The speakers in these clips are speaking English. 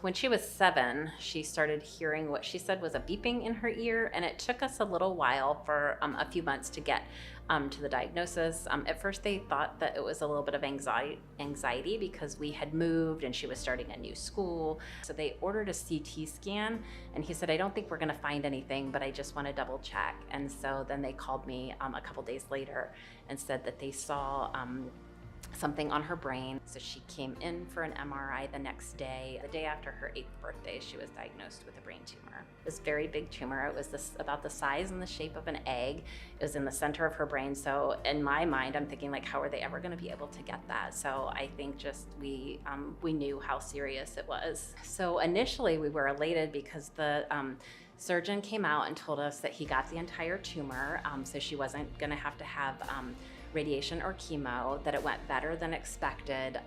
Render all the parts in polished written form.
when she was 7, she started hearing what she said was a beeping in her ear, and it took us a little while for a few months to get to the diagnosis. At first, they thought that it was a little bit of anxiety because we had moved and she was starting a new school. So they ordered a CT scan, and he said, I don't think we're going to find anything, but I just want to double check. And so then they called me a couple days later and said that they saw something on her brain. So she came in for an MRI the next day. The day after her 8th birthday, she was diagnosed with a brain tumor. This very big tumor. It was about the size and the shape of an egg. It was in the center of her brain. So in my mind, I'm thinking, like, how are they ever going to be able to get that? So I think just we knew how serious it was. So initially we were elated because the surgeon came out and told us that he got the entire tumor, so she wasn't going to have radiation or chemo, that it went better than expected.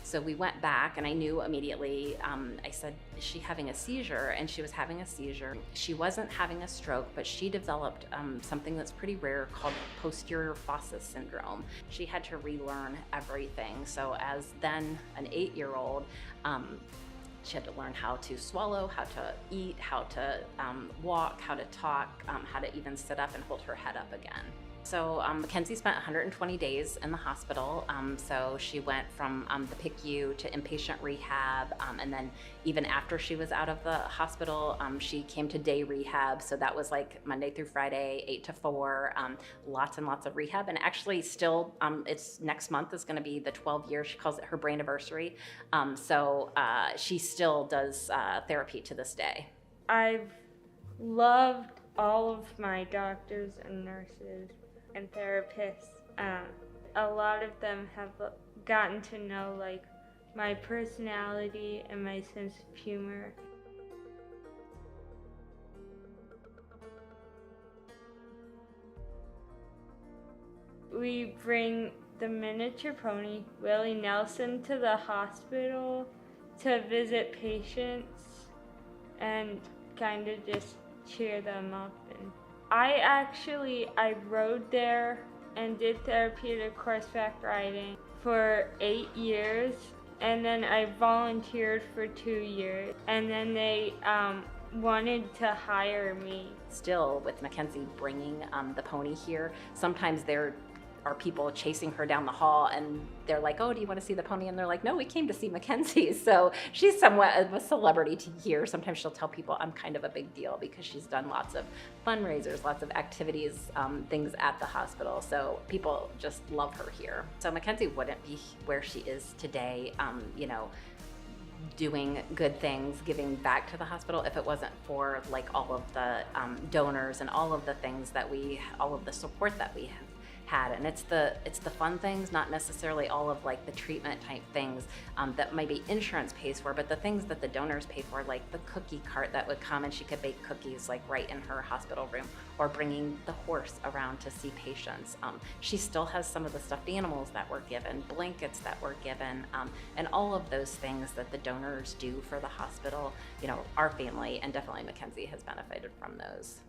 So we went back, and I knew immediately, I said, is she having a seizure? And she was having a seizure. She wasn't having a stroke, but she developed something that's pretty rare called posterior fossa syndrome. She had to relearn everything. So as then an 8-year-old, she had to learn how to swallow, how to eat, how to walk, how to talk, how to even sit up and hold her head up again. So Mackenzie spent 120 days in the hospital. So she went from the PICU to inpatient rehab. And then even after she was out of the hospital, she came to day rehab. So that was like Monday through Friday, 8 to 4, lots and lots of rehab. And actually still, it's next month is gonna be the 12 years, she calls it her brain anniversary. So she still does therapy to this day. I've loved all of my doctors and nurses and therapists. A lot of them have gotten to know like my personality and my sense of humor. We bring the miniature pony, Willie Nelson, to the hospital to visit patients and kind of just cheer them up. And I rode there and did therapeutic horseback riding for 8 years, and then I volunteered for 2 years, and then they wanted to hire me. Still, with Mackenzie bringing the pony here, sometimes there are people chasing her down the hall, and they're like, oh, do you want to see the pony? And they're like, no, we came to see Mackenzie. So she's somewhat of a celebrity here. Sometimes she'll tell people I'm kind of a big deal because she's done lots of fundraisers, lots of activities, things at the hospital. So people just love her here. So Mackenzie wouldn't be where she is today, doing good things, giving back to the hospital, if it wasn't for like all of the donors and all of the things that all of the support that we have had. And it's the fun things, not necessarily all of like the treatment type things that maybe insurance pays for, but the things that the donors pay for, like the cookie cart that would come and she could bake cookies like right in her hospital room, or bringing the horse around to see patients. She still has some of the stuffed animals that were given, blankets that were given, and all of those things that the donors do for the hospital. Our family and definitely Mackenzie has benefited from those.